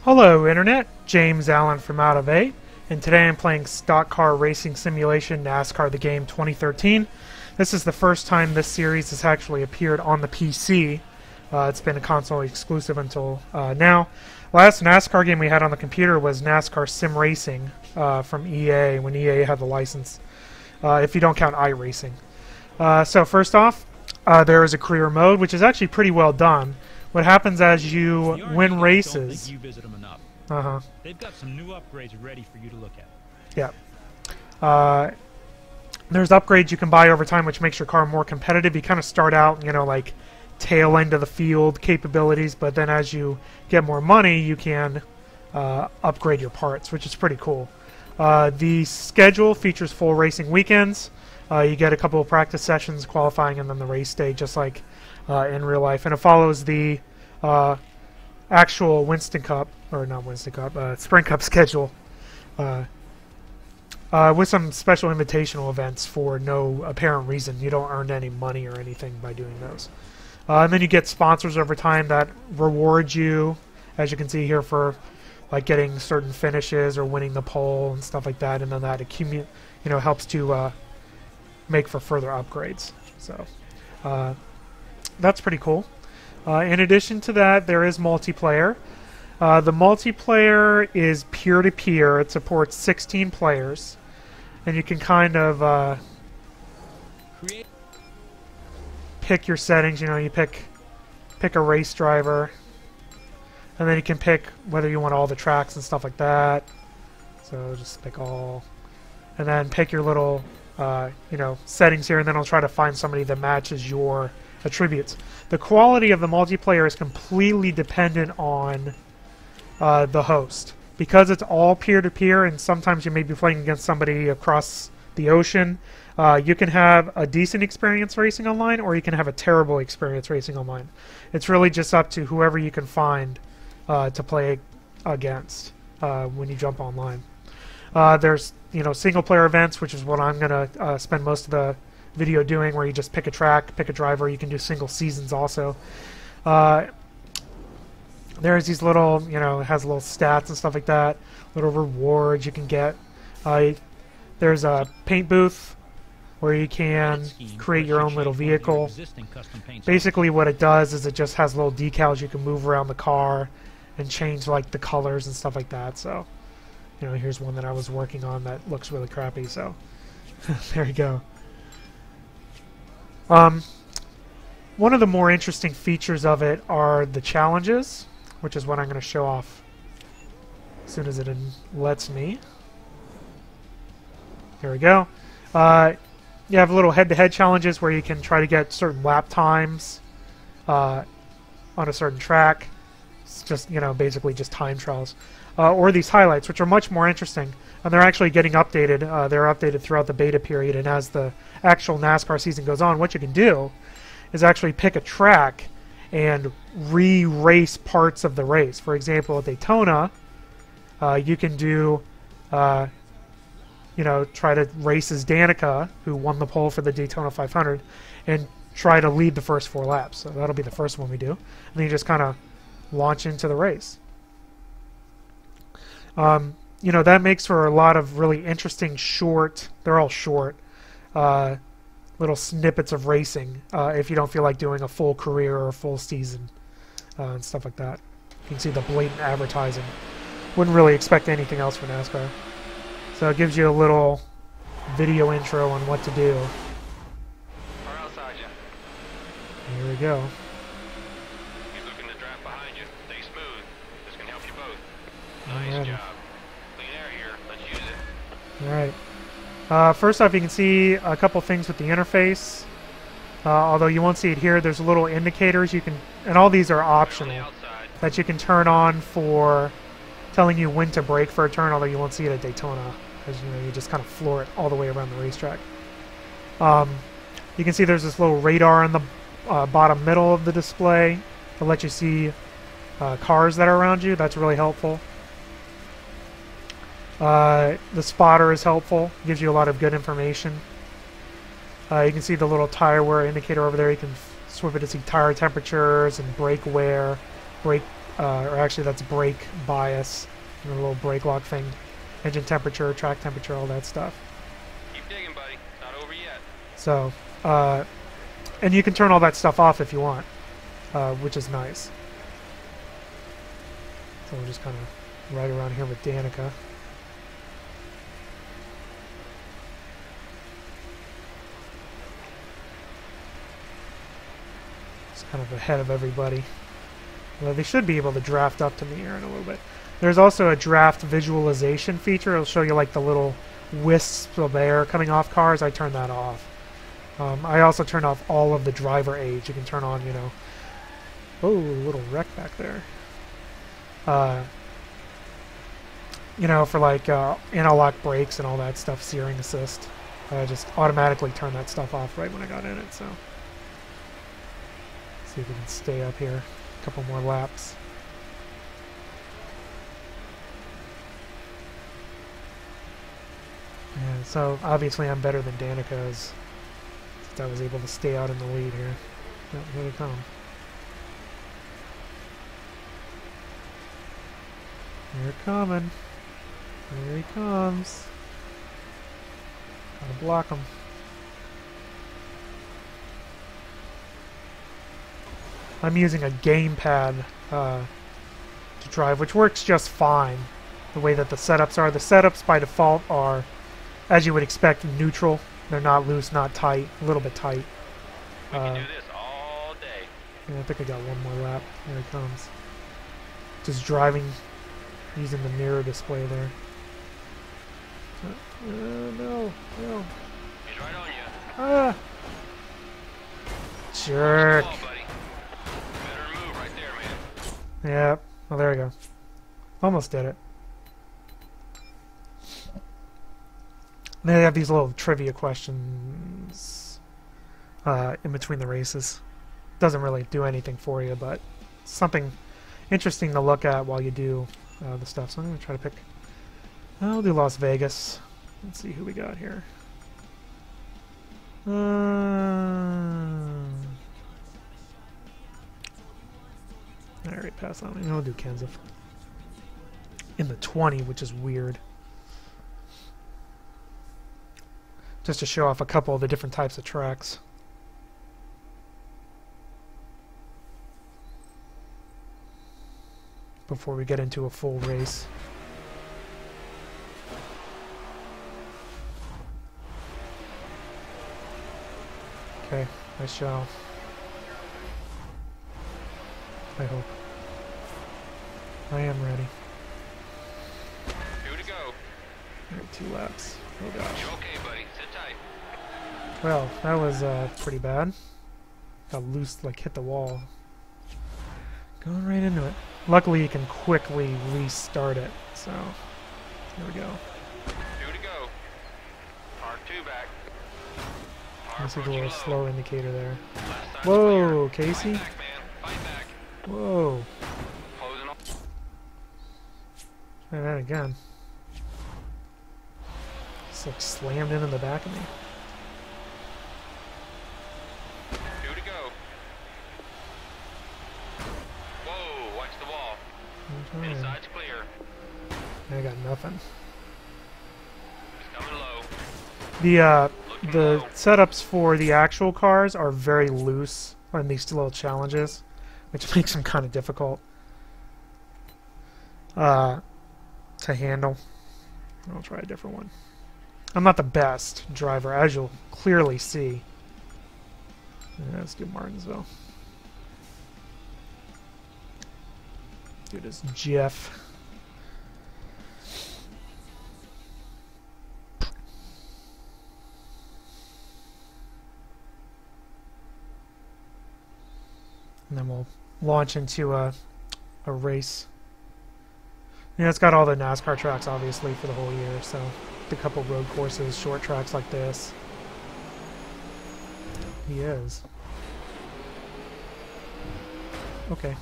Hello Internet, James Allen from Out of 8, and today I'm playing Stock Car Racing Simulation NASCAR the Game 2013. This is the first time this series has actually appeared on the PC. It's been a console exclusive until now. Last NASCAR game we had on the computer was NASCAR Sim Racing from EA, when EA had the license, if you don't count iRacing. So first off, there is a career mode, which is actually pretty well done. What happens as you win races? Don't think you visit them enough. They've got some new upgrades ready for you to look at. Yeah. There's upgrades you can buy over time, which makes your car more competitive. You kind of start out, you know, like tail end of the field capabilities, but then as you get more money, you can upgrade your parts, which is pretty cool. The schedule features full racing weekends. You get a couple of practice sessions, qualifying, and then the race day, just like in real life. And it follows the actual Winston Cup, or not Winston Cup, Sprint Cup schedule, with some special invitational events for no apparent reason. You don't earn any money or anything by doing those. And then you get sponsors over time that reward you, as you can see here, for like getting certain finishes or winning the pole and stuff like that. And then that helps to make for further upgrades. So that's pretty cool. In addition to that, there is multiplayer. The multiplayer is peer-to-peer. It supports 16 players, and you can kind of pick your settings. You know, you pick a race driver, and then you can pick whether you want all the tracks and stuff like that. So just pick all, and then pick your little settings here, and then I'll try to find somebody that matches your attributes. The quality of the multiplayer is completely dependent on the host. Because it's all peer-to-peer, and sometimes you may be playing against somebody across the ocean, you can have a decent experience racing online, or you can have a terrible experience racing online. It's really just up to whoever you can find to play against when you jump online. There's single-player events, which is what I'm going to spend most of the video doing, where you just pick a track, pick a driver. You can do single seasons also. There's these little, it has little stats and stuff like that, little rewards you can get. There's a paint booth where you can create your own little vehicle. Basically what it does is it just has little decals you can move around the car and change like the colors and stuff like that. So, here's one that I was working on that looks really crappy, so there you go. One of the more interesting features of it are the challenges, which is what I'm going to show off as soon as it lets me. Here we go. You have little head-to-head challenges where you can try to get certain lap times on a certain track. It's just, basically just time trials. Or these highlights, which are much more interesting. And they're actually getting updated. They're updated throughout the beta period, and as the actual NASCAR season goes on, what you can do is actually pick a track and re-race parts of the race. For example, at Daytona, you can do, try to race as Danica, who won the pole for the Daytona 500, and try to lead the first 4 laps. So that'll be the first one we do. And then you just kind of launch into the race. That makes for a lot of really interesting they're all short, little snippets of racing, if you don't feel like doing a full career or a full season, and stuff like that. You can see the blatant advertising. Wouldn't really expect anything else from NASCAR. So it gives you a little video intro on what to do. Here we go. He's looking to draft behind you. Stay smooth. This can help you both. Nice job. Clean air here. Let's use it. Alright. First off, you can see a couple things with the interface. Although you won't see it here, there's little indicators you can, and all these are optional, that you can turn on for telling you when to brake for a turn, although you won't see it at Daytona, because you just kind of floor it all the way around the racetrack. You can see there's this little radar in the bottom middle of the display to let you see cars that are around you. That's really helpful. The spotter is helpful, gives you a lot of good information. You can see the little tire wear indicator over there. You can swip it to see tire temperatures and brake wear, brake or actually that's brake bias, and a little brake lock thing, engine temperature, track temperature, all that stuff. Keep digging, buddy. It's not over yet. So, and you can turn all that stuff off if you want, which is nice. So we're just kind of right around here with Danica. Just kind of ahead of everybody. Well, they should be able to draft up to me here in a little bit. There's also a draft visualization feature. It'll show you like the little wisps of air coming off cars. I turn that off. I also turn off all of the driver age. You can turn on, you know... Oh, a little wreck back there. You know, for like anti-lock brakes and all that stuff, steering assist. I just automatically turn that stuff off right when I got in it, so... See if we can stay up here. A couple more laps. And so, obviously I'm better than Danica is. Since I was able to stay out in the lead here. Oh, here they come. They're coming. Here he comes. Gotta block him. I'm using a gamepad to drive, which works just fine. The way that the setups are. The setups by default are, as you would expect, neutral. They're not loose, not tight. A little bit tight. We can do this all day. Yeah, I think I got one more lap. Here he comes. Just driving, using the mirror display there. No, no. He's right on you. Ah! Jerk. Come on, buddy. Better move right there, man. Yeah. Well, there we go. Almost did it. They have these little trivia questions in between the races. Doesn't really do anything for you, but something interesting to look at while you do the stuff. So I'm going to try to pick... I'll do Las Vegas. Let's see who we got here. I already passed on it. I'll do Kansas. In the 20, which is weird. Just to show off a couple of the different types of tracks. Before we get into a full race. Okay, I shall. I hope. I am ready. 2 to go. Alright, 2 laps. Oh gosh. You okay, buddy? Sit tight. Well, that was pretty bad. Got loose, like hit the wall. Going right into it. Luckily, you can quickly restart it. So, there we go. 2 to go. Park 2 back. This is a little slow indicator there. Last time's Whoa, clear. Casey. Fight back, man. Fight back. Whoa. Closing up. Try that again. Just like slammed into the back of me. 2 to go. Whoa, watch the wall. Inside's clear. I got nothing. He's coming low. The setups for the actual cars are very loose on these little challenges, which makes them kind of difficult to handle. I'll try a different one. I'm not the best driver, as you'll clearly see. Yeah, let's do Martinsville. Dude, it's Jeff. And then we'll launch into a race. Yeah, it's got all the NASCAR tracks, obviously, for the whole year. So, a couple road courses, short tracks like this. He is. Okay.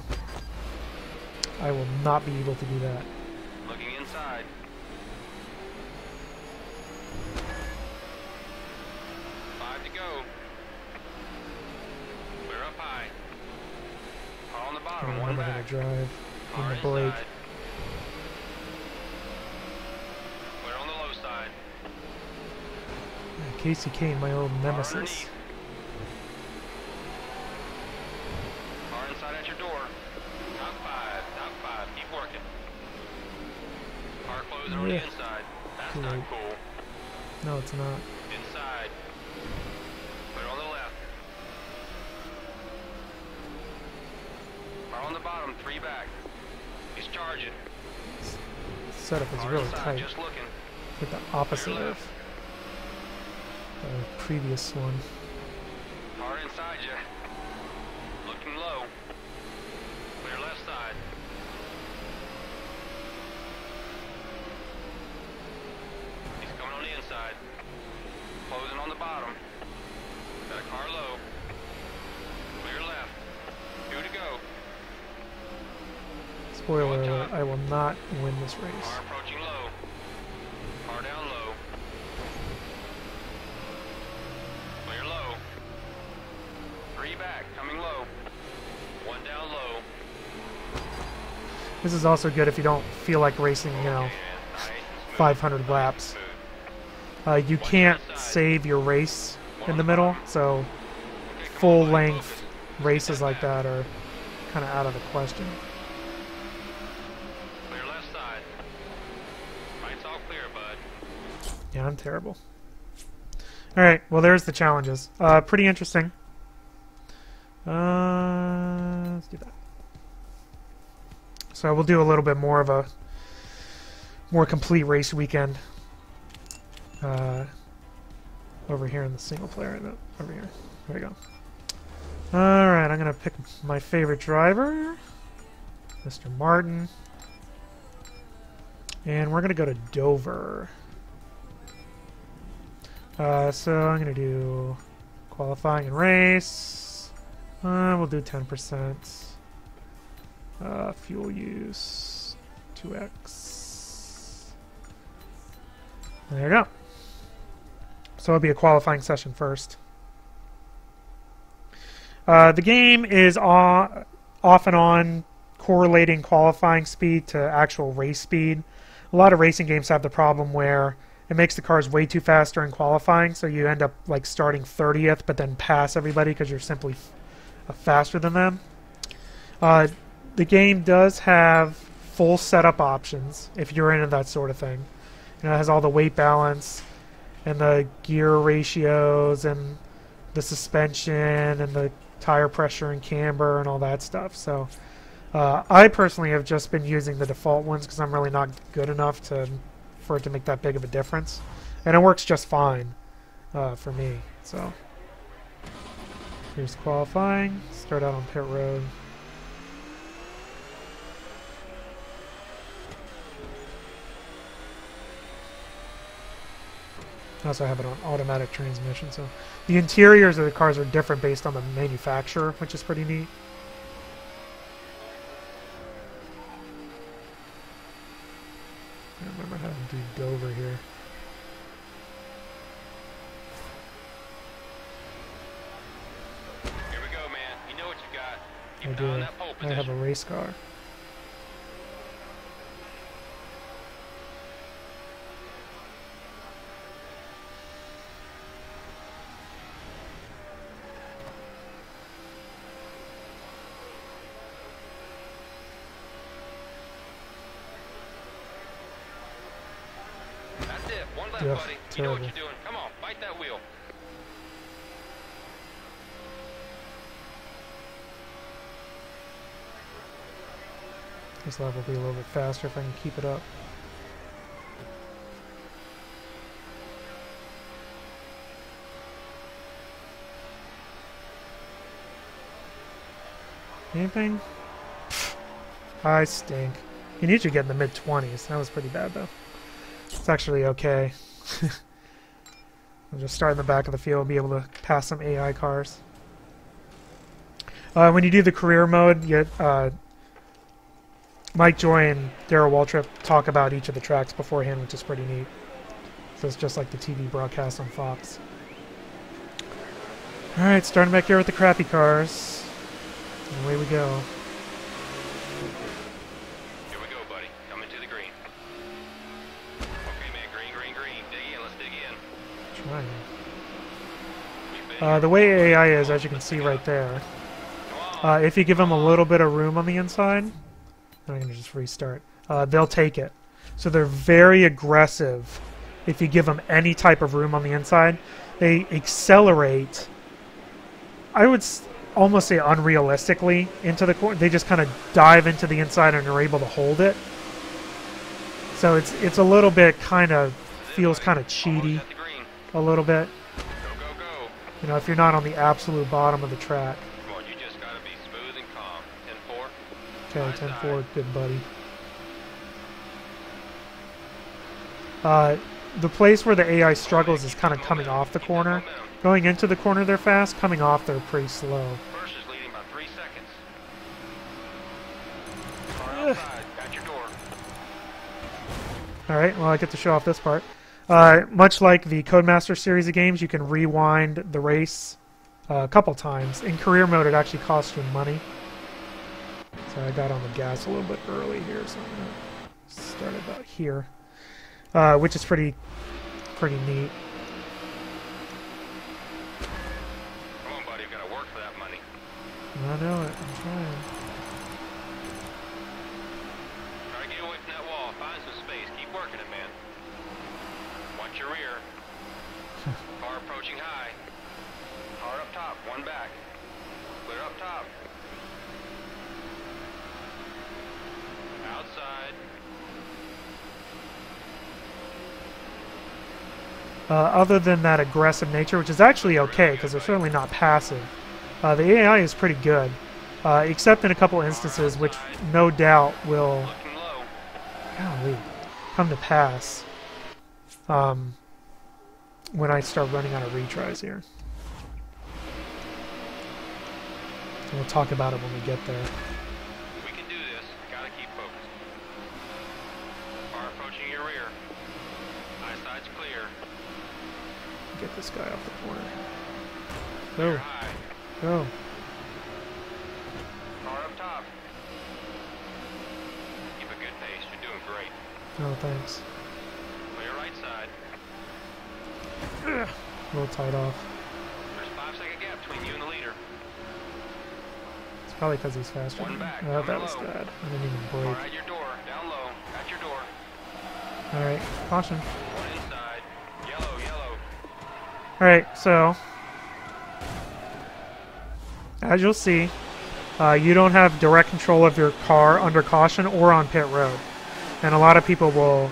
I will not be able to do that. Looking inside. Five to go. We're up high. Car on the bottom, I don't know one how to back. drive. in the brake. We're on the low side. Casey Kane, my old nemesis. Car inside at your door. Top five, keep working. Car closing on the inside. That's not cool. No, it's not. Inside. Clear on the left. Car on the bottom, 3 back. He's charging. Setup is Car really inside, tight. just looking. Like the opposite of the previous one. Car inside you. Looking low. Clear left side. He's coming on the inside. Closing on the bottom. Got a car low. Clear left. 2 to go. Spoiler alert, I will not win this race. Car approaching low. Car down low. Clear low. 3 back, coming low. 1 down low. This is also good if you don't feel like racing, you know, 500 laps. You can't save your race in the middle, so full-length races like that are kind of out of the question. Clear left side. Lights all clear, bud. Yeah, I'm terrible. Alright, well there's the challenges. Pretty interesting. Let's do that. So we'll do a little bit more of a more complete race weekend over here in the single player. No, over here. There we go. Alright, I'm going to pick my favorite driver, Mr. Martin. And we're going to go to Dover. So I'm going to do qualifying and race. We'll do 10%. Fuel use 2x. There you go. So it'll be a qualifying session first. The game is off and on correlating qualifying speed to actual race speed. A lot of racing games have the problem where it makes the cars way too fast during qualifying, so you end up like starting 30th but then pass everybody because you're simply faster than them. The game does have full setup options if you're into that sort of thing. You know, it has all the weight balance and the gear ratios and the suspension and the tire pressure and camber and all that stuff. So I personally have just been using the default ones because I'm really not good enough for it to make that big of a difference. And it works just fine for me. So here's qualifying. Start out on pit road. I also have it on automatic transmission, so the interiors of the cars are different based on the manufacturer, which is pretty neat. I remember how to do Dover here. Here we go, man. You know what you got. I Keep do. on that pole I position. have a race car. That's it. One left, Ugh, buddy. You know terrible. what you're doing. Come on, bite that wheel. This lap will be a little bit faster if I can keep it up. Anything? I stink. You need to get in the mid-20s. That was pretty bad, though. It's actually okay. I'll just start in the back of the field, be able to pass some AI cars. When you do the career mode, you Mike Joy and Darrell Waltrip talk about each of the tracks beforehand, which is pretty neat. So it's just like the TV broadcast on Fox. Alright, starting back here with the crappy cars. And away we go. trying. The way AI is, as you can see right there, if you give them a little bit of room on the inside, I'm going to just restart, they'll take it. So they're very aggressive if you give them any type of room on the inside. They accelerate, I would almost say unrealistically, into the corner. They just kind of dive into the inside and are able to hold it. So it's a little bit feels kind of cheaty, a little bit. You know, if you're not on the absolute bottom of the track. Come on, you just gotta be smooth and calm. 10-4. Okay, 10-4, good buddy. The place where the AI struggles is kind of coming off the corner. Going into the corner they're fast, coming off they're pretty slow. First is leading by 3 seconds. Car outside, at your door. Alright, well I get to show off this part. Much like the Codemaster series of games, you can rewind the race a couple times. In career mode it actually costs you money. So I got on the gas a little bit early here, so I'm going to start about here. Which is pretty neat. Come on, buddy, you gotta work for that money. I know it. I'm trying. Try to get away from that wall. Find some space. Keep working it, man. Watch your rear. Car approaching high. Car up top. One back. Clear up top. Outside. Other than that aggressive nature, which is actually okay because they're certainly not passive, the AI is pretty good, except in a couple instances which no doubt will come to pass when I start running out of retries here. And we'll talk about it when we get there. We can do this. Gotta keep focused. Car approaching your rear. Eyeside's clear. Get this guy off the corner. Clear Go. high. Go. Car up top. Keep a good pace. You're doing great. Oh, thanks. Clear right side. A little tight off. There's a 5-second gap between you and the leader. It's probably because he's faster. One back, Oh, that coming was low. bad. I didn't even Car brake. at your door. Down low. At your door. Alright, caution. One inside. Yellow, yellow. Alright, so as you'll see, you don't have direct control of your car under caution or on pit road. And a lot of people will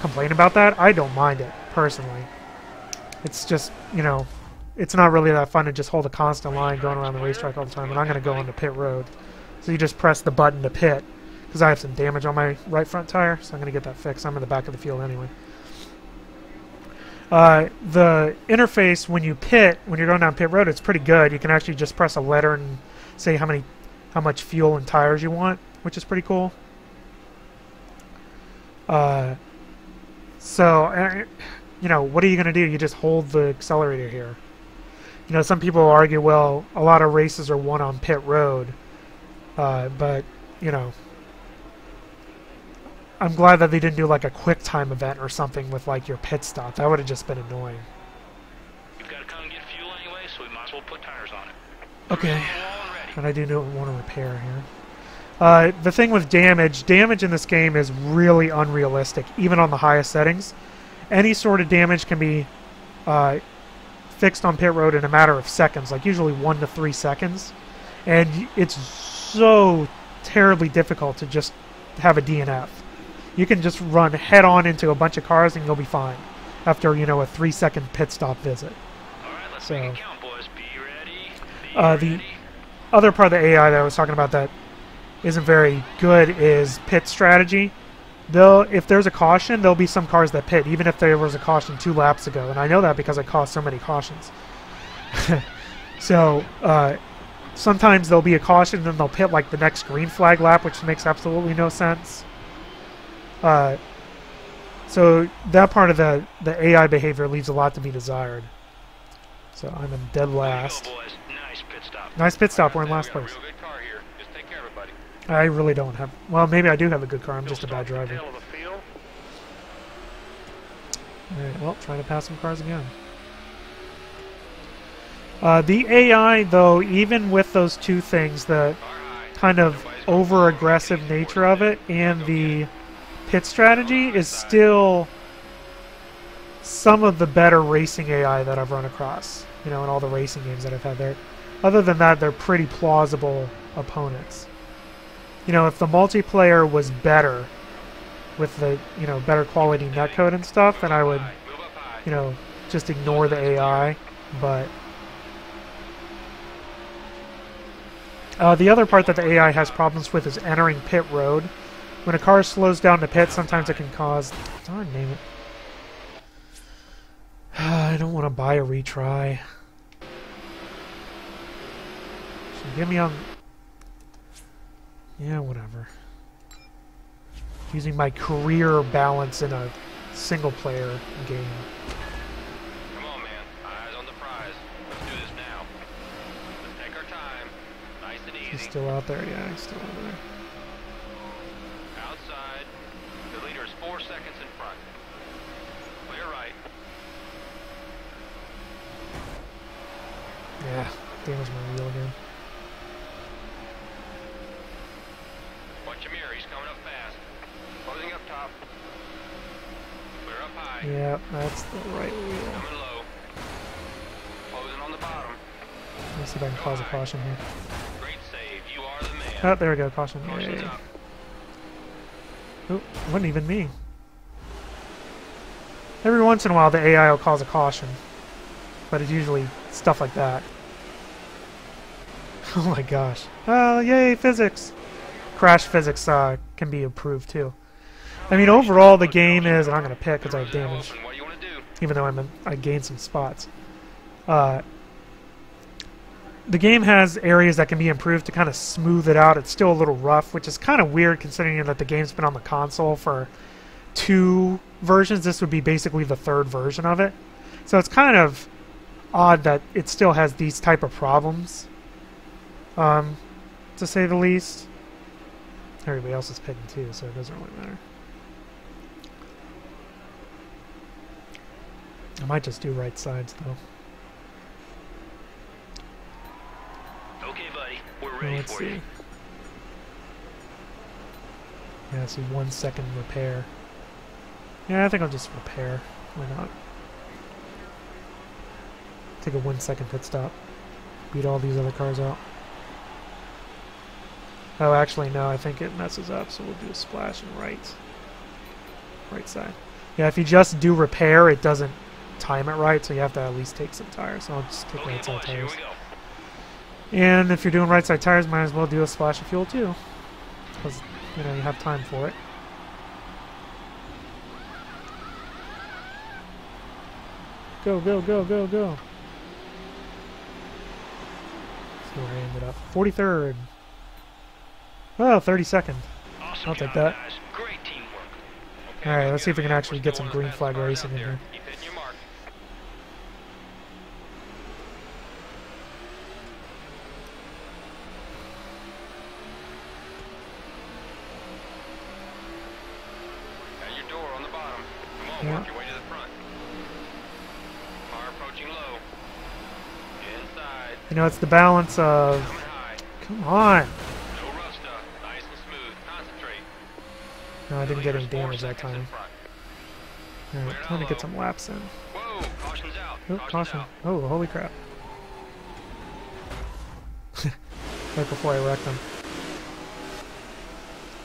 complain about that. I don't mind it, personally. It's just, you know, it's not really that fun to just hold a constant line going around the racetrack all the time, and I'm going to go onto pit road. So you just press the button to pit, because I have some damage on my right front tire, so I'm going to get that fixed. I'm in the back of the field anyway. The interface when you pit, when you're going down pit road, it's pretty good. You can actually just press a letter and say how much fuel and tires you want, which is pretty cool. So, you know, what are you going to do? You just hold the accelerator here. You know, some people argue, well, a lot of races are won on pit road, but, you know, I'm glad that they didn't do like a quick time event or something with like your pit stop. That would have just been annoying. You've got to come and get fuel anyway, so we might as well put tires on it. Okay. And I do want to repair here. The thing with damage in this game is really unrealistic, even on the highest settings. Any sort of damage can be fixed on pit road in a matter of seconds, like usually 1 to 3 seconds. And it's so terribly difficult to just have a DNF. You can just run head on into a bunch of cars and you'll be fine after, you know, a 3-second pit stop visit. All right, let's So, make it count, boys. Be ready. the other part of the AI that I was talking about that isn't very good is pit strategy. If there's a caution, there'll be some cars that pit, even if there was a caution 2 laps ago. And I know that because I caused so many cautions. So, sometimes there'll be a caution, and then they'll pit like the next green flag lap, which makes absolutely no sense. So that part of the AI behavior leaves a lot to be desired. So I'm in dead last. Go, boys. Nice pit stop. Nice pit stop. We're in last We got a place. real good car here. Just take care of it, buddy. I really don't have... Well, maybe I do have a good car. I'm just a bad driver. Tail of the field. Alright, well, trying to pass some cars again. The AI, though, even with those two things, the kind of over-aggressive nature of it and the pit strategy is still some of the better racing AI that I've run across, you know, in all the racing games that I've had there. Other than that, they're pretty plausible opponents. You know, if the multiplayer was better with the, you know, better quality netcode and stuff, then I would, you know, just ignore the AI, but the other part that the AI has problems with is entering pit road. When a car slows down to pit, sometimes it can cause... Darn, name it. I don't want to buy a retry. So get me on... Yeah, whatever. Using my career balance in a single-player game. Come on, man. Eyes on the prize. Let's do this now. Let's take our time. Nice and easy. He's still out there. Yeah, he's still out there. Outside. The leader is 4 seconds in front. Clear right. Yeah, damage my wheel again. Watch your mirror. He's coming up fast. Closing up top. Clear up high. Yeah, that's the right wheel. Coming low. Closing on the bottom. Let's see if I can cause a caution here. Great save. You are the man. Oh, there we go, caution. Caution's Yay. up. Oh, wasn't even me. Every once in a while, the AI will cause a caution, but it's usually stuff like that. Oh my gosh. Yay, physics! Crash physics can be improved too. I mean, overall, the game is, and I'm going to pick because I have damage, What do you want to do? even though I gained some spots. The game has areas that can be improved to kind of smooth it out. It's still a little rough, which is kind of weird considering that the game's been on the console for 2 versions. This would be basically the 3rd version of it. So it's kind of odd that it still has these type of problems, to say the least. Everybody else is picking too, so it doesn't really matter. I might just do right sides though. Okay, buddy. We're ready Let's for see. you. Yeah, see, 1 second repair. Yeah, I think I'll just repair. Why not? Take a 1 second pit stop. Beat all these other cars out. Oh, actually, no, I think it messes up, so we'll do a splash and right side. Yeah, if you just do repair, it doesn't time it right, so you have to at least take some tires. So I'll just take right side Here tires. we go. And if you're doing right side tires, might as well do a splash of fuel too, because you know you have time for it. Go, go, go, go, go. See where I ended up. 43rd. Oh, 32nd. Awesome I'll take job, that. guys. Great teamwork. Okay, Alright, good let's see if we go, can man. actually We're get still some one green of the flag fast cars racing out in there. here. Keep hitting your mark. At your door on the bottom. Come on, Yeah. work your way to the front. Car approaching low. Inside. You know, it's the balance of... Coming high. Come on! No rough stuff. Nice and smooth. Concentrate. No, I didn't get any Leader's 4 damage that seconds in time. front. Alright, trying to get some laps in. Whoa, caution's out. Oh, Caution's caution. out. Oh, holy crap. Right before I wrecked them.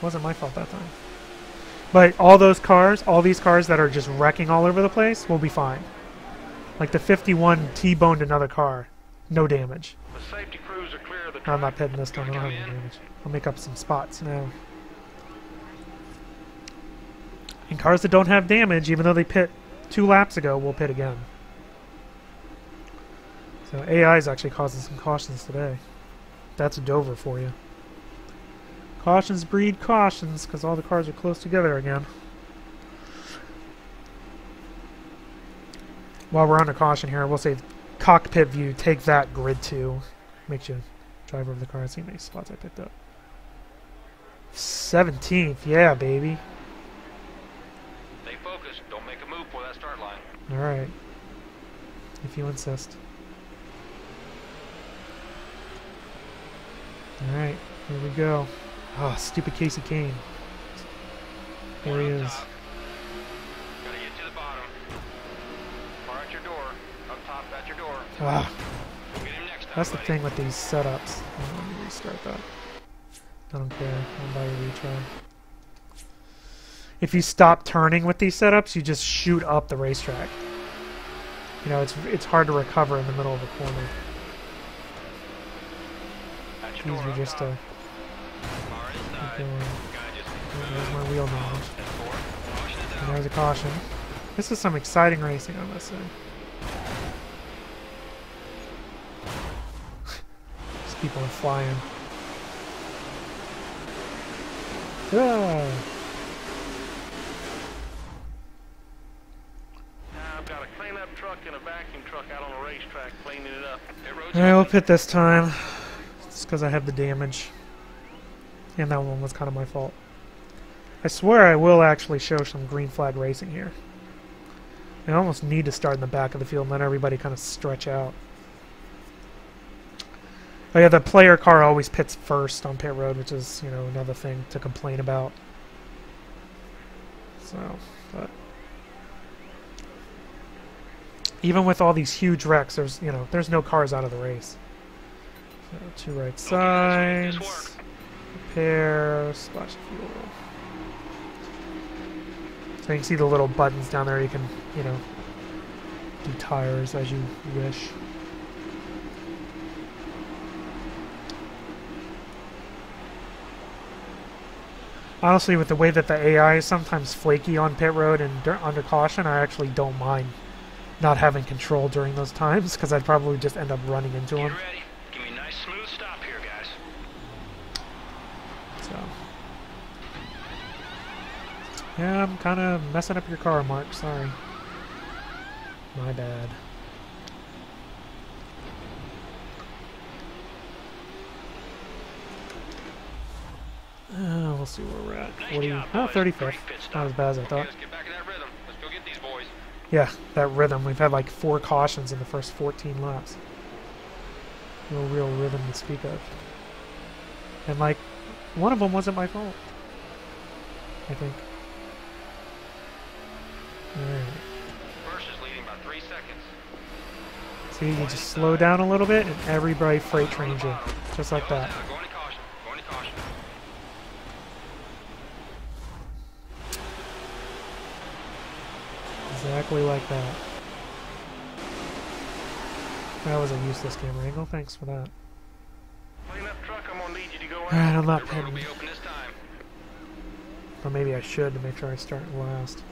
Wasn't my fault that time. But all those cars, all these cars that are just wrecking all over the place, will be fine. Like the 51 T-boned another car. No damage. The safety crews are clear of the No, I'm not track. pitting this time. I don't have any damage. I'll make up some spots now. And cars that don't have damage, even though they pit 2 laps ago, will pit again. So AI is actually causing some cautions today. That's a Dover for you. Cautions breed cautions, because all the cars are close together again. While we're on a caution here, we'll say cockpit view, take that grid 2. Makes you drive over the car. See how many spots I picked up. 17th, yeah, baby. Stay focused. Don't make a move for that start line. Alright. If you insist. Alright, here we go. Oh, stupid Casey Kane. There he is. Gotta get to the bottom. Far out your door. Up top at your door. Ah, We'll get him next time, that's the buddy. thing with these setups. Let me restart that. I don't care. I'll buy a retry. If you stop turning with these setups, you just shoot up the racetrack. You know, it's hard to recover in the middle of a corner. At It's your door, easier up just top. to Far keep inside. going. Gotta just Oh, there's my wheel knowledge. 10-4. Caution is And out. there's a caution. This is some exciting racing, I must say. These people are flying. Ah. Now I've got a cleanup truck and a vacuum truck out on the racetrack cleaning it up. Pit road's Alright, we'll open. pit this time. It's because I have the damage. And that one was kind of my fault. I swear I will actually show some green flag racing here. I almost need to start in the back of the field and let everybody kind of stretch out. Oh yeah, the player car always pits first on pit road, which is, you know, another thing to complain about. So, but even with all these huge wrecks, there's, you know, there's no cars out of the race. So, two right Okay, let's make sides. this work. Repair, splash of fuel. So you can see the little buttons down there. You can, you know, do tires as you wish. Honestly, with the way that the AI is sometimes flaky on pit road and under caution, I actually don't mind not having control during those times because I'd probably just end up running into Get them. ready. Give me a nice smooth stop here, guys. So, yeah, I'm kind of messing up your car, Mark. Sorry. My bad. We'll see where we're at. Nice 40, job, oh, boys. 35th. Great pit Not as stop. bad as I Okay, thought. let's get back in that rhythm. Let's go get these boys. Yeah, that rhythm. We've had like 4 cautions in the first 14 laps. No real rhythm to speak of. And like, one of them wasn't my fault. I think. Alright. First is leading by 3 seconds. See, you just slow down a little bit and everybody freight trains you. Just like Yellow's that. out. Going to caution. Going to caution. Exactly like that. That was a useless camera angle. Thanks for that. Cleanup truck, I'm gonna need you to go out. Alright, I'm not The road will pitting. be open this time. Or maybe I should to make sure I start last.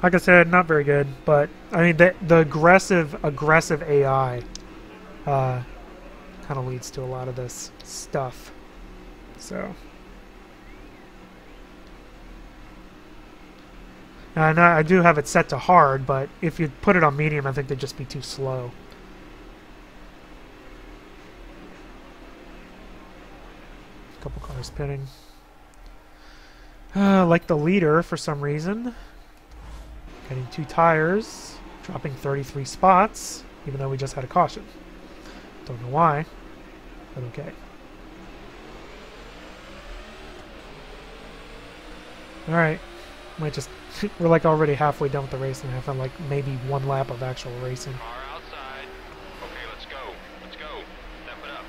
Like I said, not very good, but I mean the aggressive AI kind of leads to a lot of this stuff. So, and I do have it set to hard, but if you put it on medium, I think they'd just be too slow. A couple cars pitting. Like the leader for some reason. Getting 2 tires, dropping 33 spots, even though we just had a caution. Don't know why, but okay. Alright, might just, we're like already halfway done with the racing. I have like maybe 1 lap of actual racing. Car outside. Okay, let's go. Let's go. Step it up.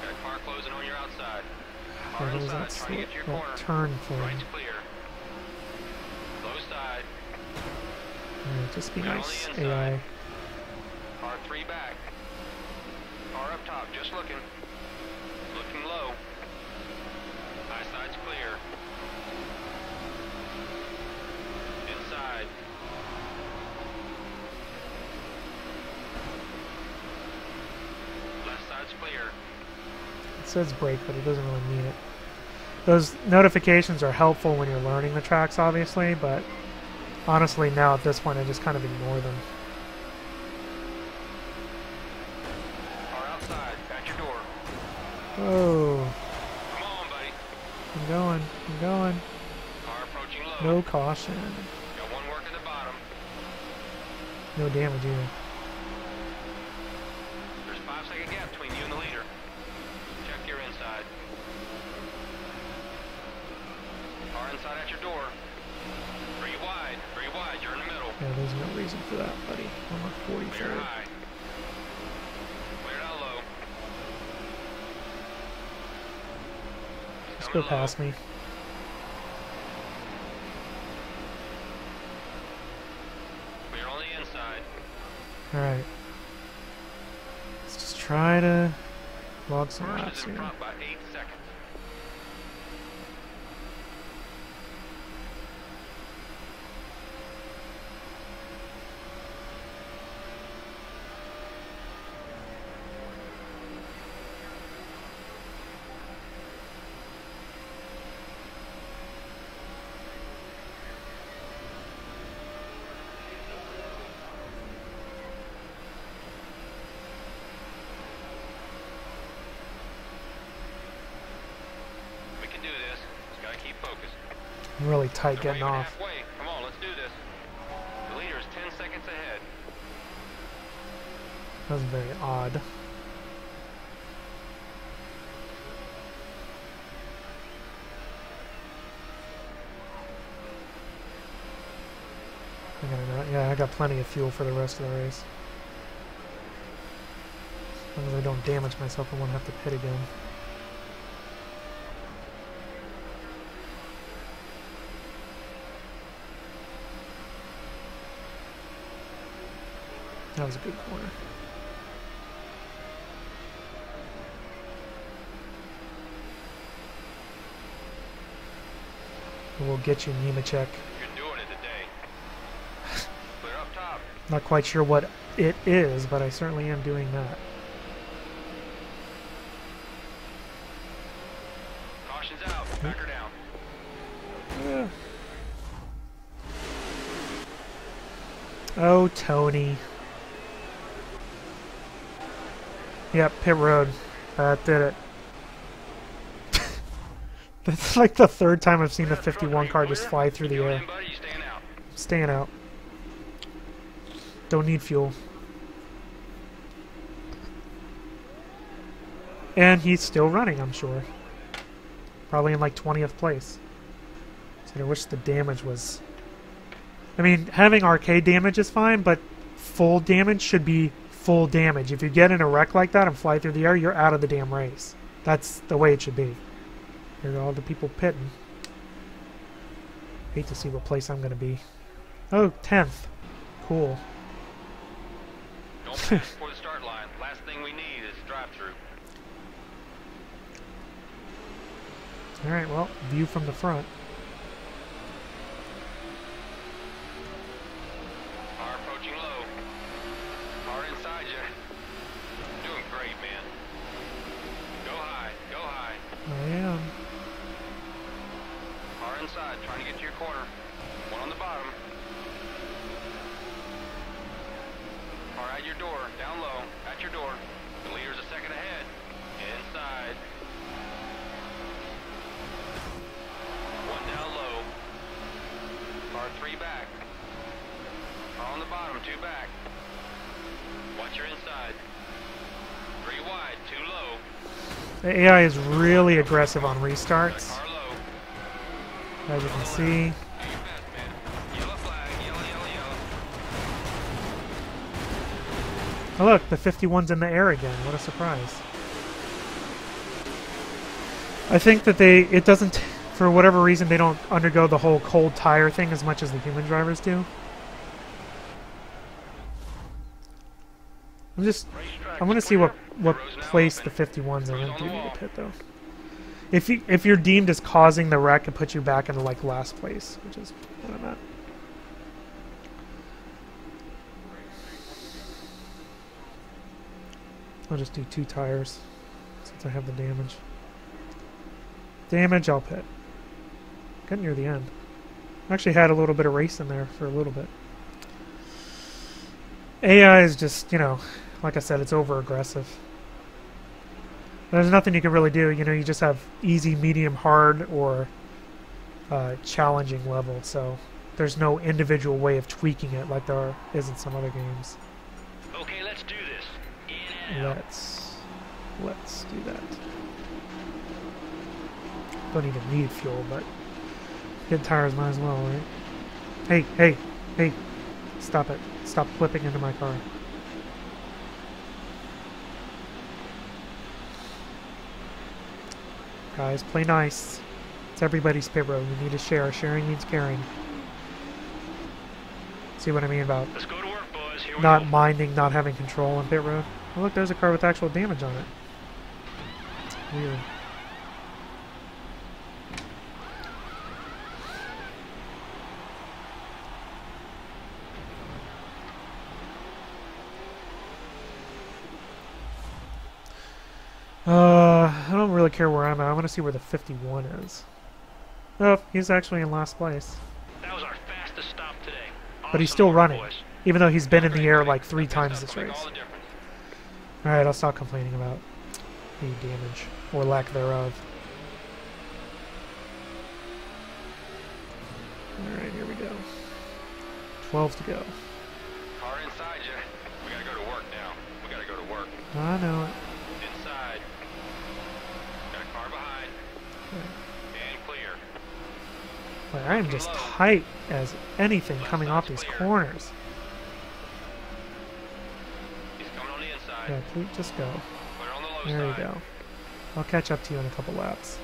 Got a car closing on your outside. Car What was inside. that, Trying to get to your corner. that turn thing? Right's clear. Low side. Alright, just be Good on nice, the inside. AI. Car 3 back. Car up top. Just looking. Looking low. High side's clear. Inside. Left side's clear. It says brake, but it doesn't really mean it. Those notifications are helpful when you're learning the tracks, obviously, but honestly, now at this point, I just kind of ignore them. Car outside. At your door. Oh, Come on, buddy. I'm going, I'm going. Car approaching approaching low. No caution. Got one working the bottom. No damage either. There's a 5-second gap between you and the leader. Check your inside. Car inside at your door. 3 wide. 3 wide. You're in the middle. Yeah, there's no reason for that, buddy. I'm a Clear 43. high. Clear down low. Just go past me. Clear on the inside. Alright. Let's just try to log some First laps is in here. front by 8 seconds. We can do this. Just gotta keep focused. I'm really tight We're getting waving off. halfway. Come on, let's do this. The leader is 10 seconds ahead. That was very odd. Yeah, I got plenty of fuel for the rest of the race. As long as I don't damage myself, I won't have to pit again. That was a good corner. We'll get you, Nemechek. You're doing it today. Clear up top. Not quite sure what it is, but I certainly am doing that. Caution's out. Back her down. Yeah. Oh, Tony. Yep, pit road. That did it. That's like the third time I've seen the 51 car just fly through the You air. in, buddy? You staying out? Staying out. Don't need fuel. And he's still running, I'm sure. Probably in like 20th place. So I wish the damage was... I mean, having arcade damage is fine, but full damage should be full damage. If you get in a wreck like that and fly through the air, you're out of the damn race. That's the way it should be. Here are all the people pitting. Hate to see what place I'm going to be. Oh, 10th. Cool. Don't pass before the start line. Last thing we need is drive-through. Alright, well, view from the front. Car approaching low. Car inside you. Doing great, man. Go high. Go high. I am. Car inside, trying to get to your corner. One on the bottom. Car at your door, down low, at your door. The leader's a second ahead. Inside. One down low. Car 3 back. Car on the bottom, 2 back. Watch your inside. 3 wide, 2 low. The AI is really aggressive on restarts. Car low. As you can see. Do your best, man. Yellow flag, yellow, yellow, yellow. Oh look, the 51's in the air again. What a surprise. I think that it doesn't, for whatever reason, they don't undergo the whole cold tire thing as much as the human drivers do. I want to see what place the 51's in. I do need to pit though. If you're deemed as causing the wreck, it puts you back into like last place, which is what I'm at. I'll just do 2 tires since I have the damage. Damage, I'll pit. Getting near the end. Actually had a little bit of race in there for a little bit. AI is just, you know, like I said, it's over aggressive. There's nothing you can really do. You know, you just have easy, medium, hard, or challenging level, so there's no individual way of tweaking it like there is in some other games. Okay, let's do this. In and out. Let's do that. Don't even need fuel, but get tires might as well, right? Hey, hey, hey! Stop it! Stop flipping into my car. Guys, play nice. It's everybody's pit road. We need to share. Sharing means caring. See what I mean about Let's go to work, boys. Here we not go. minding not having control on pit road? Oh, look, there's a car with actual damage on it. Weird. I don't really care where I'm at. I want to see where the 51 is. Oh, he's actually in last place. That was our fastest stop today. But he's Awesome still work, running, boys. even though he's been in the Great, air buddy. like 3 That good times stuff this will make race. all the difference. Alright, I'll stop complaining about the damage, or lack thereof. Alright, here we go. 12 to go. Car inside you. We gotta go to work now. We gotta go to work. I know it. Inside. Got a car behind. And clear. Like, I am just tight as anything coming off these corners. He's coming on the inside. Yeah, please just go. Clear on the low There you side. go. I'll catch up to you in a couple laps.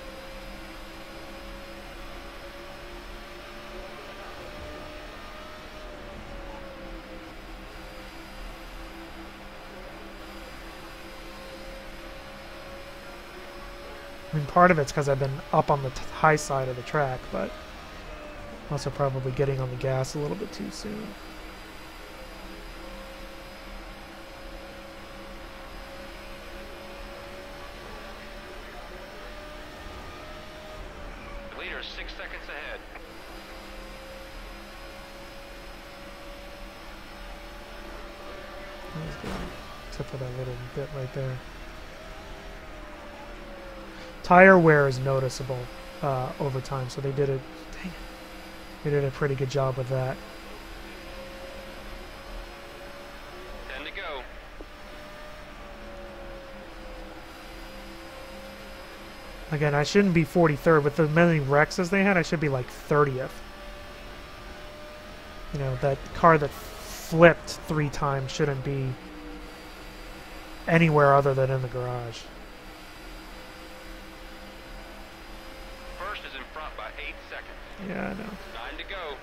I mean, part of it's because I've been up on the high side of the track, but also probably getting on the gas a little bit too soon. The leader is 6 seconds ahead. That was good. Except for that little bit right there. Tire wear is noticeable over time, so they did a they did a pretty good job with that. 10 to go. Again, I shouldn't be 43rd. With the many wrecks as they had, I should be like 30th. You know, that car that flipped 3 times shouldn't be anywhere other than in the garage. First is in front by 8 seconds. Yeah, I know. 9 to go.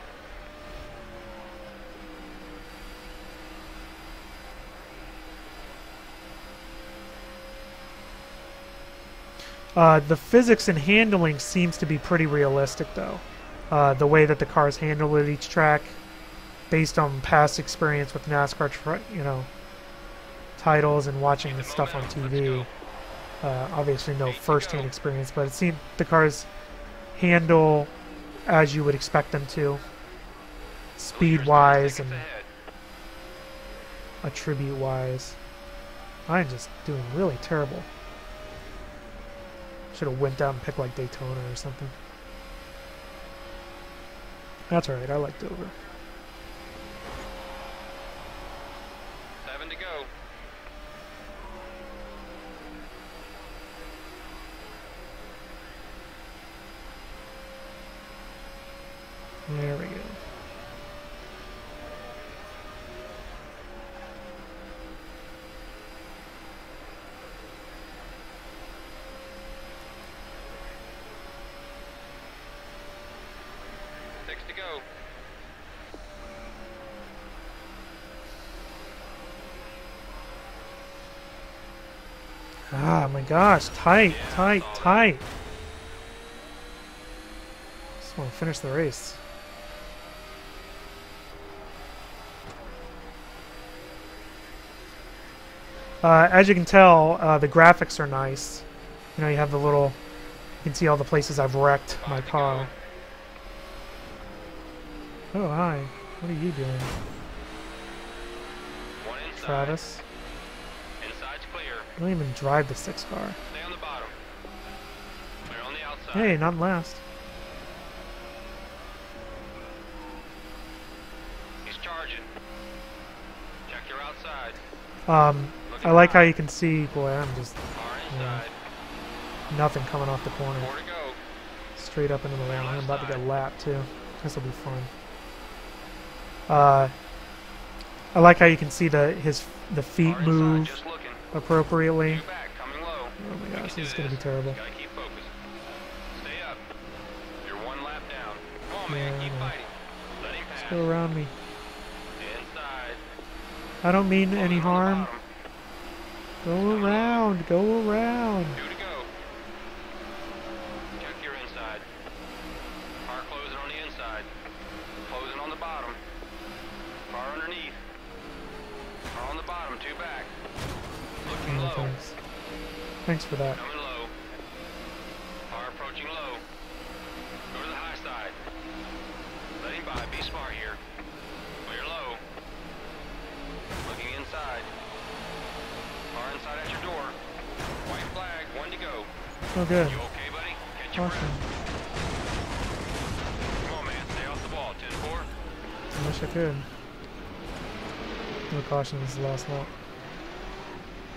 The physics and handling seems to be pretty realistic, though. The way that the cars handle at each track, based on past experience with NASCAR, titles and watching the stuff on TV. Obviously, no first-hand experience, but it seemed the cars handle as you would expect them to, speed-wise and attribute-wise. I'm just doing really terrible. Should have went out and picked like Daytona or something. That's alright, I like Dover. 7 to go. There we go. To go. Ah, my gosh, tight, tight, tight. Just want to finish the race. As you can tell, the graphics are nice. You know, you have the little, you can see all the places I've wrecked my car. Oh, hi. What are you doing? One inside. Travis? Inside's clear. I don't even drive the 6 car. Stay on the bottom. Clear on the outside. Hey, not last. I like how you can see, boy, I'm just Car inside. nothing coming off the corner. 4 to go. Straight up into the lane. I'm about to get lapped too. This will be fun. I like how you can see the feet Car inside, move just looking. appropriately. 2 back, coming low. Oh my You gosh, can this is do gonna be terrible. Gotta keep focused. Stay up. You're 1 lap down. Come on, man. Yeah, Keep I know. fighting. Let him pass. Go around me. Inside. I don't mean any Closing on the harm. bottom. Go around. Go around. 2 to go. Check your inside. Car closing on the inside. Closing on the bottom. Car underneath. Car on the bottom. 2 back. Looking Oh, low. thanks. Thanks for that. Coming low. Car approaching low. Go to the high side. Let him by. Be smart here. Clear low. Looking inside. Car inside at your door. White flag. 1 to go. Oh, good. You okay, buddy? Catch your Awesome. breath. Come on, man. Stay off the ball. 10-4. I wish I could. No caution, this is the last lap.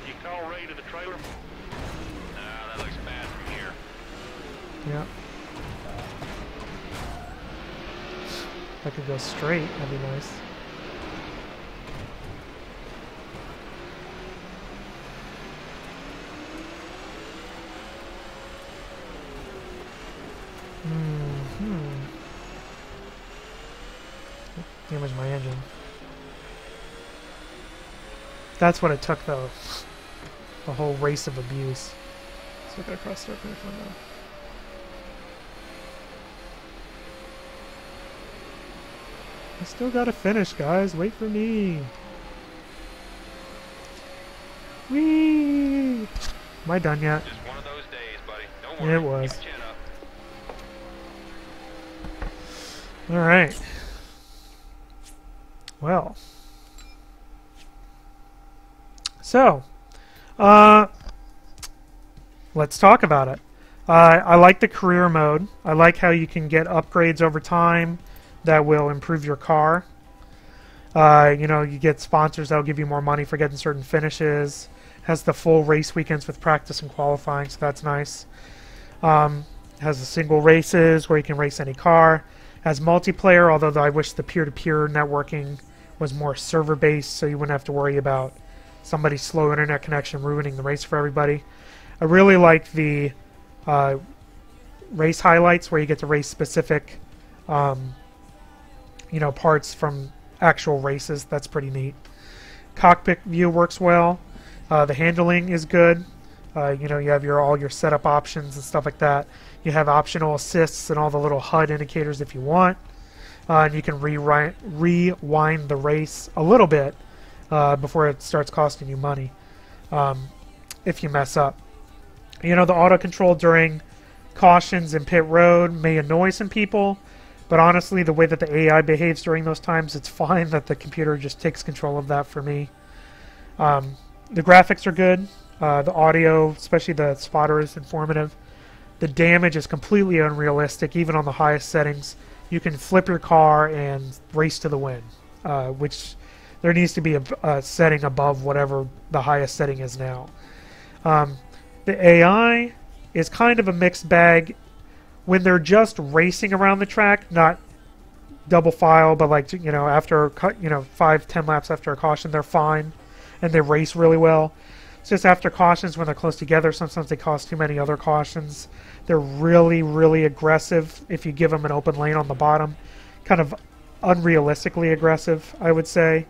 You call Ray to the trailer? Nah, that looks bad from here. Yeah. If I could go straight, that'd be nice. Damage my engine. That's what it took, though. The whole race of abuse. Let's look at across start finish window. I still gotta finish, guys. Wait for me. Whee! Am I done yet? Just one of those days, buddy. Don't Yeah, worry. it was. Keep your chin up. Alright. Well. So, let's talk about it. I like the career mode. I like how you can get upgrades over time that will improve your car. You know, you get sponsors that'll give you more money for getting certain finishes. Has the full race weekends with practice and qualifying, so that's nice. Has the single races where you can race any car. Has multiplayer, although I wish the peer-to-peer networking was more server-based, so you wouldn't have to worry about somebody's slow internet connection ruining the race for everybody. I really like the race highlights where you get to race specific you know, parts from actual races. That's pretty neat. Cockpit view works well. The handling is good. You know, you have all your setup options and stuff like that. You have optional assists and all the little HUD indicators if you want. And you can rewind the race a little bit before it starts costing you money if you mess up. You know, the auto control during cautions and pit road may annoy some people, but honestly, the way that the AI behaves during those times, it's fine that the computer just takes control of that for me. The graphics are good. The audio, especially the spotter, is informative. The damage is completely unrealistic, even on the highest settings. You can flip your car and race to the win, which there needs to be a setting above whatever the highest setting is now. The AI is kind of a mixed bag. When they're just racing around the track, not double file, but like, you know, after 5-10 laps after a caution, they're fine, and they race really well. It's just after cautions, when they're close together, sometimes they cause too many other cautions. They're really, really aggressive if you give them an open lane on the bottom. Kind of unrealistically aggressive, I would say.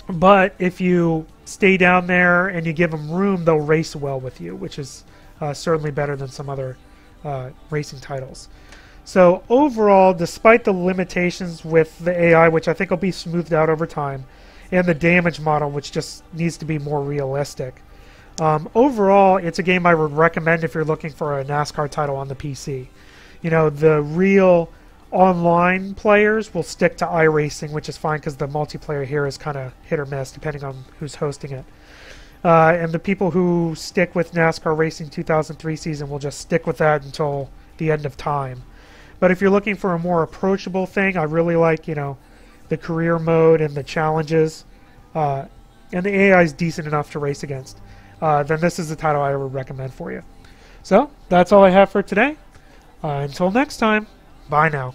But if you stay down there and you give them room, they'll race well with you, which is certainly better than some other racing titles. So overall, despite the limitations with the AI, which I think will be smoothed out over time, and the damage model, which just needs to be more realistic, overall, it's a game I would recommend if you're looking for a NASCAR title on the PC. You know, the real online players will stick to iRacing, which is fine because the multiplayer here is kind of hit or miss depending on who's hosting it. And the people who stick with NASCAR Racing 2003 season will just stick with that until the end of time. But if you're looking for a more approachable thing, I really like, you know, the career mode and the challenges. and the AI is decent enough to race against, then this is the title I would recommend for you. So that's all I have for today. Until next time, bye now.